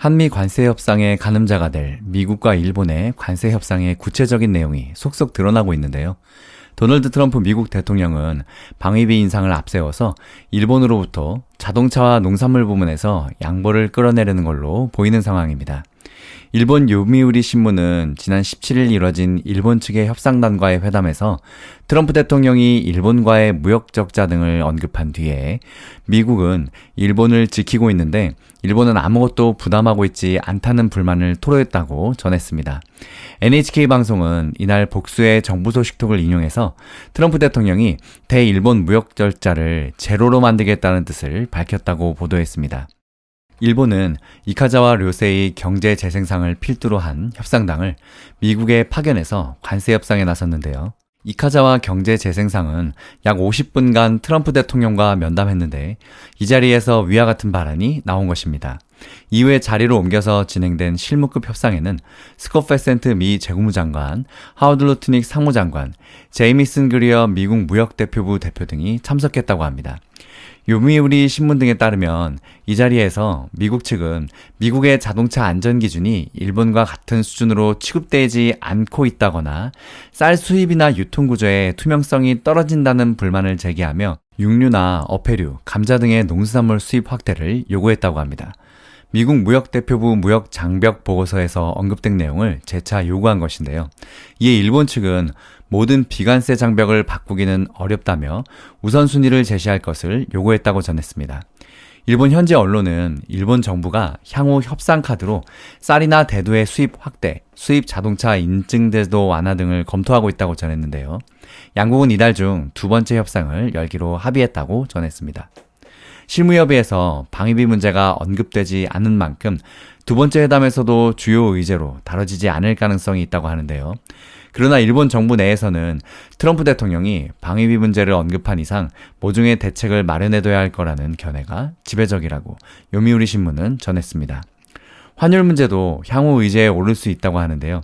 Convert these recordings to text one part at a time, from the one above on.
한미 관세 협상의 가늠자가 될 미국과 일본의 관세 협상의 구체적인 내용이 속속 드러나고 있는데요. 도널드 트럼프 미국 대통령은 방위비 인상을 앞세워서 일본으로부터 자동차와 농산물 부문에서 양보를 끌어내려는 걸로 보이는 상황입니다. 일본 요미우리 신문은 지난 17일 이뤄진 일본 측의 협상단과의 회담에서 트럼프 대통령이 일본과의 무역 적자 등을 언급한 뒤에 미국은 일본을 지키고 있는데 일본은 아무것도 부담하고 있지 않다는 불만을 토로했다고 전했습니다. NHK 방송은 이날 복수의 정부 소식통을 인용해서 트럼프 대통령이 대일본 무역 적자를 제로로 만들겠다는 뜻을 밝혔다고 보도했습니다. 일본은 이카자와 료세의 경제 재생상을 필두로 한 협상당을 미국에 파견해서 관세 협상에 나섰는데요. 이카자와 경제 재생상은 약 50분간 트럼프 대통령과 면담했는데 이 자리에서 위와 같은 발언이 나온 것입니다. 이후에 자리로 옮겨서 진행된 실무급 협상에는 스콧 베센트 미 재무장관, 하워드 루트닉 상무장관, 제이미슨 그리어 미국 무역대표부 대표 등이 참석했다고 합니다. 요미우리 신문 등에 따르면 이 자리에서 미국 측은 미국의 자동차 안전 기준이 일본과 같은 수준으로 취급되지 않고 있다거나 쌀 수입이나 유통 구조의 투명성이 떨어진다는 불만을 제기하며 육류나 어패류, 감자 등의 농수산물 수입 확대를 요구했다고 합니다. 미국 무역대표부 무역장벽 보고서에서 언급된 내용을 재차 요구한 것인데요. 이에 일본 측은 모든 비관세 장벽을 바꾸기는 어렵다며 우선순위를 제시할 것을 요구했다고 전했습니다. 일본 현지 언론은 일본 정부가 향후 협상 카드로 쌀이나 대두의 수입 확대, 수입 자동차 인증제도 완화 등을 검토하고 있다고 전했는데요. 양국은 이달 중 두 번째 협상을 열기로 합의했다고 전했습니다. 실무협의에서 방위비 문제가 언급되지 않은 만큼 두 번째 회담에서도 주요 의제로 다뤄지지 않을 가능성이 있다고 하는데요. 그러나 일본 정부 내에서는 트럼프 대통령이 방위비 문제를 언급한 이상 모종의 대책을 마련해둬야 할 거라는 견해가 지배적이라고 요미우리 신문은 전했습니다. 환율 문제도 향후 의제에 오를 수 있다고 하는데요.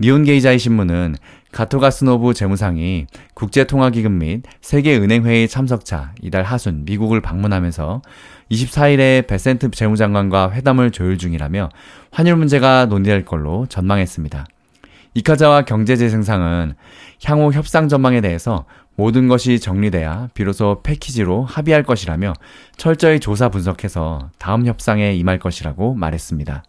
니혼게이자이 신문은 가토가스노부 재무상이 국제통화기금 및 세계은행회의 참석차 이달 하순 미국을 방문하면서 24일에 베센트 재무장관과 회담을 조율 중이라며 환율 문제가 논의될 걸로 전망했습니다. 이카자와 경제재생상은 향후 협상 전망에 대해서 모든 것이 정리돼야 비로소 패키지로 합의할 것이라며 철저히 조사 분석해서 다음 협상에 임할 것이라고 말했습니다.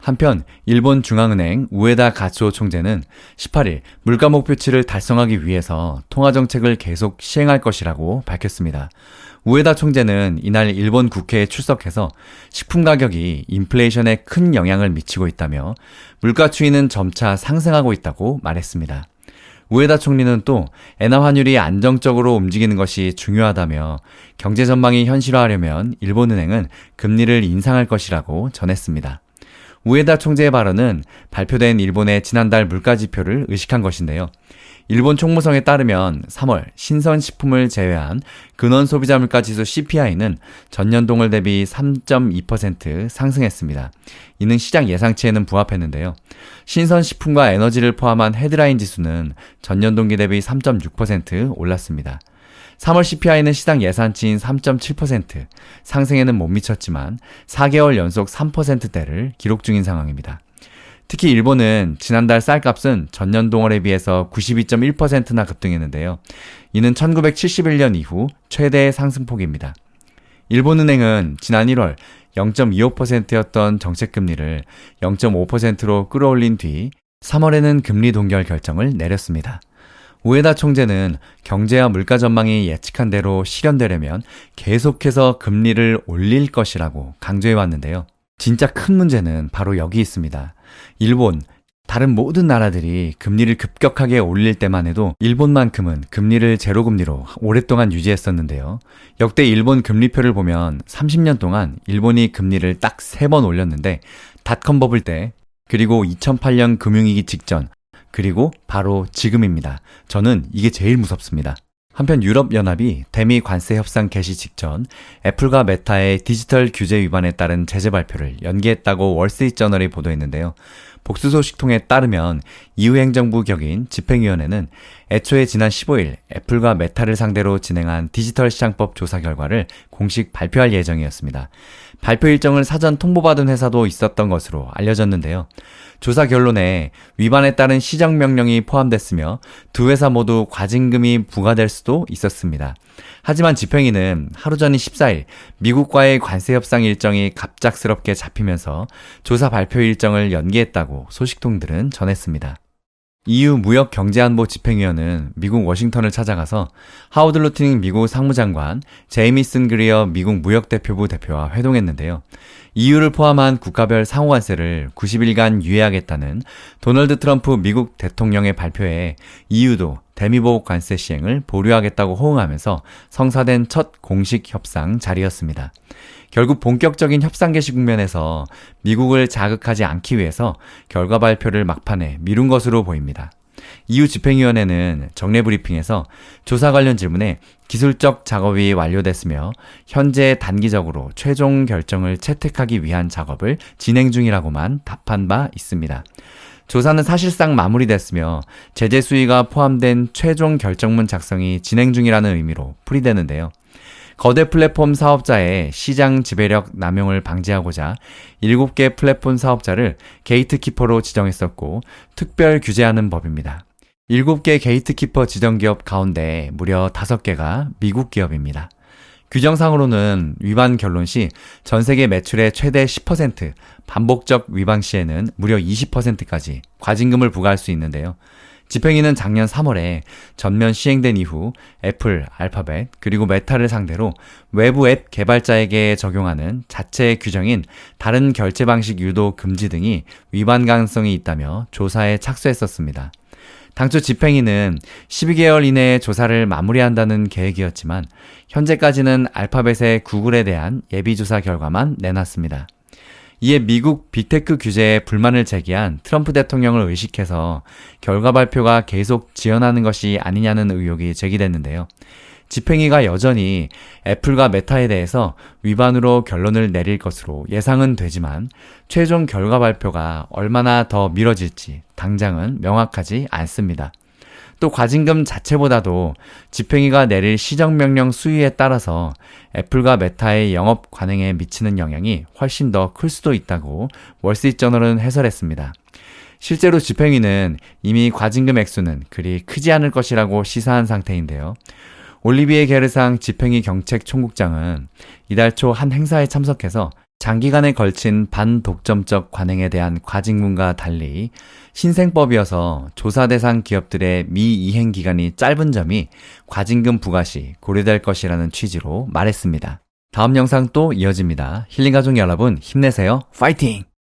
한편 일본 중앙은행 우에다 가츠오 총재는 18일 물가 목표치를 달성하기 위해서 통화정책을 계속 시행할 것이라고 밝혔습니다. 우에다 총재는 이날 일본 국회에 출석해서 식품 가격이 인플레이션에 큰 영향을 미치고 있다며 물가 추이는 점차 상승하고 있다고 말했습니다. 우에다 총리는 또 엔화 환율이 안정적으로 움직이는 것이 중요하다며 경제 전망이 현실화하려면 일본은행은 금리를 인상할 것이라고 전했습니다. 우에다 총재의 발언은 발표된 일본의 지난달 물가지표를 의식한 것인데요. 일본 총무성에 따르면 3월 신선식품을 제외한 근원소비자 물가지수 CPI는 전년 동월 대비 3.2% 상승했습니다. 이는 시장 예상치에는 부합했는데요. 신선식품과 에너지를 포함한 헤드라인 지수는 전년 동기 대비 3.6% 올랐습니다. 3월 CPI는 시장 예상치인 3.7%, 상승에는 못 미쳤지만 4개월 연속 3%대를 기록 중인 상황입니다. 특히 일본은 지난달 쌀값은 전년 동월에 비해서 92.1%나 급등했는데요. 이는 1971년 이후 최대의 상승폭입니다. 일본은행은 지난 1월 0.25%였던 정책금리를 0.5%로 끌어올린 뒤 3월에는 금리 동결 결정을 내렸습니다. 우에다 총재는 경제와 물가 전망이 예측한 대로 실현되려면 계속해서 금리를 올릴 것이라고 강조해 왔는데요. 진짜 큰 문제는 바로 여기 있습니다. 일본, 다른 모든 나라들이 금리를 급격하게 올릴 때만 해도 일본만큼은 금리를 제로금리로 오랫동안 유지했었는데요. 역대 일본 금리표를 보면 30년 동안 일본이 금리를 딱 3번 올렸는데 닷컴 버블 때, 그리고 2008년 금융위기 직전, 그리고 바로 지금입니다. 저는 이게 제일 무섭습니다. 한편 유럽연합이 대미 관세 협상 개시 직전 애플과 메타의 디지털 규제 위반에 따른 제재 발표를 연기했다고 월스트리트저널이 보도했는데요. 복수 소식통에 따르면 EU 행정부 격인 집행위원회는 애초에 지난 15일 애플과 메타를 상대로 진행한 디지털 시장법 조사 결과를 공식 발표할 예정이었습니다. 발표 일정을 사전 통보받은 회사도 있었던 것으로 알려졌는데요. 조사 결론에 위반에 따른 시정명령이 포함됐으며 두 회사 모두 과징금이 부과될 수도 있었습니다. 하지만 집행위는 하루 전인 14일 미국과의 관세 협상 일정이 갑작스럽게 잡히면서 조사 발표 일정을 연기했다고 소식통들은 전했습니다. EU 무역경제안보 집행위원은 미국 워싱턴을 찾아가서 하워드 루트닝 미국 상무장관, 제이미슨 그리어 미국 무역대표부 대표와 회동했는데요. EU를 포함한 국가별 상호관세를 90일간 유예하겠다는 도널드 트럼프 미국 대통령의 발표에 EU도 대미보복 관세 시행을 보류하겠다고 호응하면서 성사된 첫 공식 협상 자리였습니다. 결국 본격적인 협상 개시 국면에서 미국을 자극하지 않기 위해서 결과 발표를 막판에 미룬 것으로 보입니다. EU 집행위원회는 정례 브리핑에서 조사 관련 질문에 기술적 작업이 완료됐으며 현재 단기적으로 최종 결정을 채택하기 위한 작업을 진행 중이라고만 답한 바 있습니다. 조사는 사실상 마무리됐으며 제재 수위가 포함된 최종 결정문 작성이 진행 중이라는 의미로 풀이되는데요. 거대 플랫폼 사업자의 시장 지배력 남용을 방지하고자 7개 플랫폼 사업자를 게이트키퍼로 지정했었고 특별 규제하는 법입니다. 7개 게이트키퍼 지정 기업 가운데 무려 5개가 미국 기업입니다. 규정상으로는 위반 결론 시 전 세계 매출의 최대 10%, 반복적 위반 시에는 무려 20%까지 과징금을 부과할 수 있는데요. 집행위는 작년 3월에 전면 시행된 이후 애플, 알파벳, 그리고 메타를 상대로 외부 앱 개발자에게 적용하는 자체 규정인 다른 결제 방식 유도 금지 등이 위반 가능성이 있다며 조사에 착수했었습니다. 당초 집행위는 12개월 이내에 조사를 마무리한다는 계획이었지만 현재까지는 알파벳의 구글에 대한 예비조사 결과만 내놨습니다. 이에 미국 빅테크 규제에 불만을 제기한 트럼프 대통령을 의식해서 결과 발표가 계속 지연하는 것이 아니냐는 의혹이 제기됐는데요. 집행위가 여전히 애플과 메타에 대해서 위반으로 결론을 내릴 것으로 예상은 되지만 최종 결과 발표가 얼마나 더 미뤄질지 당장은 명확하지 않습니다. 또 과징금 자체보다도 집행위가 내릴 시정명령 수위에 따라서 애플과 메타의 영업 관행에 미치는 영향이 훨씬 더 클 수도 있다고 월스트리트저널은 해설했습니다. 실제로 집행위는 이미 과징금 액수는 그리 크지 않을 것이라고 시사한 상태인데요. 올리비에 게르상 집행위 경책 총국장은 이달 초 한 행사에 참석해서 장기간에 걸친 반독점적 관행에 대한 과징금과 달리 신생법이어서 조사 대상 기업들의 미이행 기간이 짧은 점이 과징금 부과 시 고려될 것이라는 취지로 말했습니다. 다음 영상 또 이어집니다. 힐링가족 여러분 힘내세요. 파이팅!